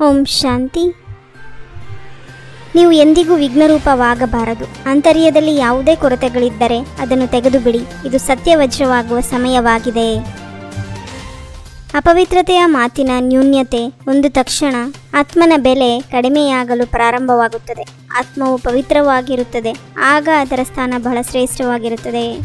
ಓಂ ಶಾಂತಿ. ನೀವು ಎಂದಿಗೂ ವಿಘ್ನರೂಪವಾಗಬಾರದು. ಆಂತರ್ಯದಲ್ಲಿ ಯಾವುದೇ ಕೊರತೆಗಳಿದ್ದರೆ ಅದನ್ನು ತೆಗೆದುಬಿಡಿ. ಇದು ಸತ್ಯವಜ್ರವಾಗುವ ಸಮಯವಾಗಿದೆ. ಅಪವಿತ್ರತೆಯ ಮಾತಿನ ನ್ಯೂನ್ಯತೆ ಒಂದು ತಕ್ಷಣ ಆತ್ಮನ ಬೆಲೆ ಕಡಿಮೆಯಾಗಲು ಪ್ರಾರಂಭವಾಗುತ್ತದೆ. ಆತ್ಮವು ಪವಿತ್ರವಾಗಿರುತ್ತದೆ, ಆಗ ಅದರ ಸ್ಥಾನ ಬಹಳ ಶ್ರೇಷ್ಠವಾಗಿರುತ್ತದೆ.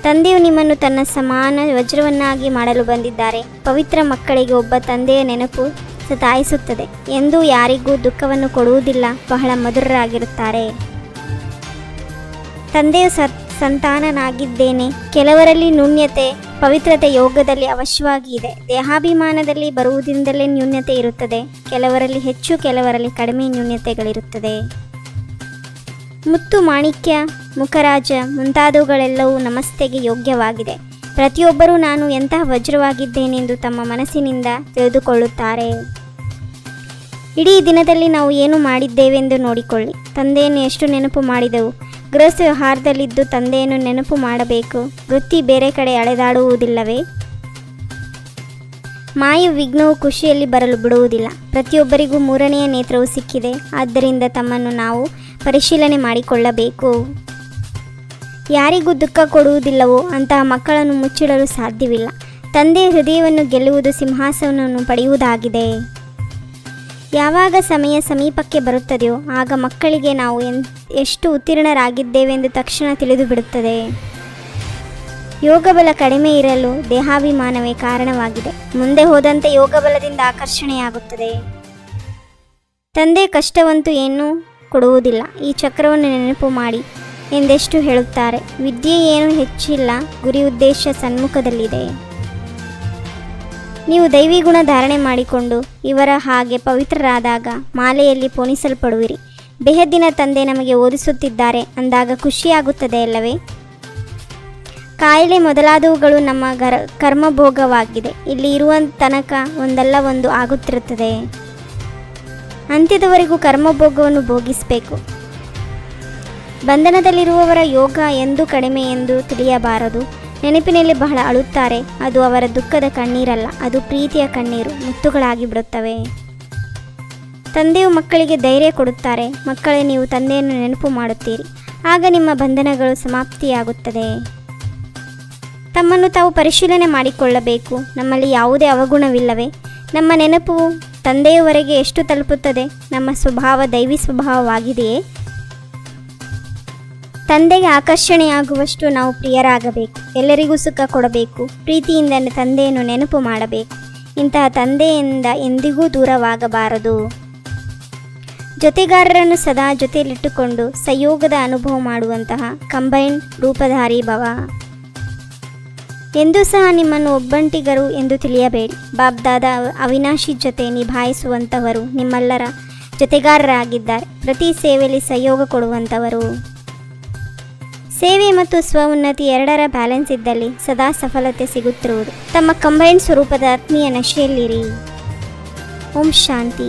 ತಂದೆಯು ನಿಮ್ಮನ್ನು ತನ್ನ ಸಮಾನ ವಜ್ರವನ್ನಾಗಿ ಮಾಡಲು ಬಂದಿದ್ದಾರೆ. ಪವಿತ್ರ ಮಕ್ಕಳಿಗೆ ಒಬ್ಬ ತಂದೆಯ ನೆನಪು ಸತಾಯಿಸುತ್ತದೆ. ಎಂದೂ ಯಾರಿಗೂ ದುಃಖವನ್ನು ಕೊಡುವುದಿಲ್ಲ. ಬಹಳ ಮಧುರರಾಗಿರುತ್ತಾರೆ. ತಂದೆಯು ಸಂತಾನನಾಗಿದ್ದೇನೆ. ಕೆಲವರಲ್ಲಿ ನ್ಯೂನ್ಯತೆ ಪವಿತ್ರತೆ ಯೋಗದಲ್ಲಿ ಅವಶ್ಯವಾಗಿ ಇದೆ. ದೇಹಾಭಿಮಾನದಲ್ಲಿ ಬರುವುದರಿಂದಲೇ ನ್ಯೂನ್ಯತೆ ಇರುತ್ತದೆ. ಕೆಲವರಲ್ಲಿ ಹೆಚ್ಚು, ಕೆಲವರಲ್ಲಿ ಕಡಿಮೆ ನ್ಯೂನ್ಯತೆಗಳಿರುತ್ತದೆ. ಮುತ್ತು, ಮಾಣಿಕ್ಯ, ಮುಖರಾಜ ಮುಂತಾದವುಗಳೆಲ್ಲವೂ ನಮಸ್ತೆಗೆ ಯೋಗ್ಯವಾಗಿದೆ. ಪ್ರತಿಯೊಬ್ಬರೂ ನಾನು ಎಂತಹ ವಜ್ರವಾಗಿದ್ದೇನೆಂದು ತಮ್ಮ ಮನಸ್ಸಿನಿಂದ ತಿಳಿದುಕೊಳ್ಳುತ್ತಾರೆ. ಇಡೀ ದಿನದಲ್ಲಿ ನಾವು ಏನು ಮಾಡಿದ್ದೇವೆಂದು ನೋಡಿಕೊಳ್ಳಿ. ತಂದೆಯನ್ನು ಎಷ್ಟು ನೆನಪು ಮಾಡಿದೆವು? ಗೃಹಸ್ಥ ವ್ಯವಹಾರದಲ್ಲಿದ್ದು ತಂದೆಯನ್ನು ನೆನಪು ಮಾಡಬೇಕು. ವೃತ್ತಿ ಬೇರೆ ಕಡೆ ಅಲೆದಾಡುವುದಿಲ್ಲವೇ? ಮಾಯ ವಿಘ್ನವು ಖುಷಿಯಲ್ಲಿ ಬರಲು ಬಿಡುವುದಿಲ್ಲ. ಪ್ರತಿಯೊಬ್ಬರಿಗೂ ಮೂರನೆಯ ನೇತ್ರವು ಸಿಕ್ಕಿದೆ. ಆದ್ದರಿಂದ ತಮ್ಮನ್ನು ನಾವು ಪರಿಶೀಲನೆ ಮಾಡಿಕೊಳ್ಳಬೇಕು. ಯಾರಿಗೂ ದುಃಖ ಕೊಡುವುದಿಲ್ಲವೋ ಅಂತಹ ಮಕ್ಕಳನ್ನು ಮುಚ್ಚಿಡಲು ಸಾಧ್ಯವಿಲ್ಲ. ತಂದೆಯ ಹೃದಯವನ್ನು ಗೆಲ್ಲುವುದು ಸಿಂಹಾಸನವನ್ನು ಪಡೆಯುವುದಾಗಿದೆ. ಯಾವಾಗ ಸಮಯ ಸಮೀಪಕ್ಕೆ ಬರುತ್ತದೆಯೋ ಆಗ ಮಕ್ಕಳಿಗೆ ನಾವು ಎಷ್ಟು ಉತ್ತೀರ್ಣರಾಗಿದ್ದೇವೆಂದು ತಕ್ಷಣ ತಿಳಿದು ಬಿಡುತ್ತದೆ. ಯೋಗಬಲ ಕಡಿಮೆ ಇರಲು ದೇಹಾಭಿಮಾನವೇ ಕಾರಣವಾಗಿದೆ. ಮುಂದೆ ಹೋದಂತೆ ಯೋಗಬಲದಿಂದ ಆಕರ್ಷಣೆಯಾಗುತ್ತದೆ. ತಂದೆ ಕಷ್ಟವಂತೂ ಏನೂ ಕೊಡುವುದಿಲ್ಲ. ಈ ಚಕ್ರವನ್ನು ನೆನಪು ಮಾಡಿ ಎಂದೆಷ್ಟು ಹೇಳುತ್ತಾರೆ. ವಿದ್ಯೆ ಏನೂ ಹೆಚ್ಚಿಲ್ಲ, ಗುರಿ ಉದ್ದೇಶ ಸನ್ಮುಖದಲ್ಲಿದೆ. ನೀವು ದೈವಿ ಗುಣ ಧಾರಣೆ ಮಾಡಿಕೊಂಡು ಇವರ ಹಾಗೆ ಪವಿತ್ರರಾದಾಗ ಮಾಲೆಯಲ್ಲಿ ಪೋಣಿಸಲ್ಪಡುವಿರಿ. ಬೆಹದ್ದಿನ ತಂದೆ ನಮಗೆ ಓದಿಸುತ್ತಿದ್ದಾರೆ ಅಂದಾಗ ಖುಷಿಯಾಗುತ್ತದೆ ಅಲ್ಲವೇ? ಕಾಯಿಲೆ ಮೊದಲಾದವುಗಳು ನಮ್ಮ ಕರ್ಮಭೋಗವಾಗಿದೆ. ಇಲ್ಲಿ ಇರುವ ತನಕ ಒಂದಲ್ಲ ಒಂದು ಆಗುತ್ತಿರುತ್ತದೆ. ಅಂತ್ಯದವರೆಗೂ ಕರ್ಮಭೋಗವನ್ನು ಭೋಗಿಸಬೇಕು. ಬಂಧನದಲ್ಲಿರುವವರ ಯೋಗ ಎಂದೂ ಕಡಿಮೆ ಎಂದು ತಿಳಿಯಬಾರದು. ನೆನಪಿನಲ್ಲಿ ಬಹಳ ಅಳುತ್ತಾರೆ. ಅದು ಅವರ ದುಃಖದ ಕಣ್ಣೀರಲ್ಲ, ಅದು ಪ್ರೀತಿಯ ಕಣ್ಣೀರು. ಮುತ್ತುಗಳಾಗಿ ಬಿಡುತ್ತವೆ. ತಂದೆಯು ಮಕ್ಕಳಿಗೆ ಧೈರ್ಯ ಕೊಡುತ್ತಾರೆ. ಮಕ್ಕಳೇ, ನೀವು ತಂದೆಯನ್ನು ನೆನಪು ಮಾಡುತ್ತೀರಿ, ಆಗ ನಿಮ್ಮ ಬಂಧನಗಳು ಸಮಾಪ್ತಿಯಾಗುತ್ತದೆ. ತಮ್ಮನ್ನು ತಾವು ಪರಿಶೀಲನೆ ಮಾಡಿಕೊಳ್ಳಬೇಕು. ನಮ್ಮಲ್ಲಿ ಯಾವುದೇ ಅವಗುಣವಿಲ್ಲವೇ? ನಮ್ಮ ನೆನಪು ತಂದೆಯವರೆಗೆ ಎಷ್ಟು ತಲುಪುತ್ತದೆ? ನಮ್ಮ ಸ್ವಭಾವ ದೈವಿ ಸ್ವಭಾವವಾಗಿದೆಯೇ? ತಂದೆಗೆ ಆಕರ್ಷಣೆಯಾಗುವಷ್ಟು ನಾವು ಪ್ರಿಯರಾಗಬೇಕು. ಎಲ್ಲರಿಗೂ ಸುಖ ಕೊಡಬೇಕು. ಪ್ರೀತಿಯಿಂದ ತಂದೆಯನ್ನು ನೆನಪು ಮಾಡಬೇಕು. ಇಂತಹ ತಂದೆಯಿಂದ ಎಂದಿಗೂ ದೂರವಾಗಬಾರದು. ಜೊತೆಗಾರರನ್ನು ಸದಾ ಜೊತೆಯಲ್ಲಿಟ್ಟುಕೊಂಡು ಸಂಯೋಗದ ಅನುಭವ ಮಾಡುವಂತಹ ಕಂಬೈನ್ಡ್ ರೂಪಧಾರಿ ಭವ. ಎಂದೂ ಸಹ ನಿಮ್ಮನ್ನು ಒಬ್ಬಂಟಿಗರು ಎಂದು ತಿಳಿಯಬೇಡಿ. ಬಾಬ್ದಾದ ಅವಿನಾಶಿ ಜೊತೆ ನಿಭಾಯಿಸುವಂಥವರು ನಿಮ್ಮೆಲ್ಲರ ಜೊತೆಗಾರರಾಗಿದ್ದಾರೆ. ಪ್ರತಿ ಸೇವೆಯಲ್ಲಿ ಸಹಯೋಗ ಕೊಡುವಂಥವರು. ಸೇವೆ ಮತ್ತು ಸ್ವ ಉನ್ನತಿ ಎರಡರ ಬ್ಯಾಲೆನ್ಸ್ ಇದ್ದಲ್ಲಿ ಸದಾ ಸಫಲತೆ ಸಿಗುತ್ತಿರುವುದು. ತಮ್ಮ ಕಂಬೈನ್ಡ್ ಸ್ವರೂಪದ ಆತ್ಮೀಯ ನಶೆಯಲ್ಲಿರಿ. ಓಂ ಶಾಂತಿ.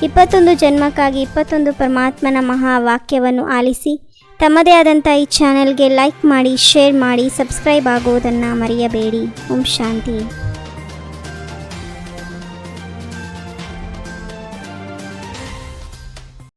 21 ಜನ್ಮಕ್ಕಾಗಿ 21 ಪರಮಾತ್ಮನ ಮಹಾವಾಕ್ಯವನ್ನು ಆಲಿಸಿ ತಮ್ಮದೇ ಆದಂಥ ಈ ಚಾನೆಲ್ಗೆ ಲೈಕ್ ಮಾಡಿ, ಶೇರ್ ಮಾಡಿ, ಸಬ್ಸ್ಕ್ರೈಬ್ ಆಗುವುದನ್ನು ಮರೆಯಬೇಡಿ. ಓಂ ಶಾಂತಿ.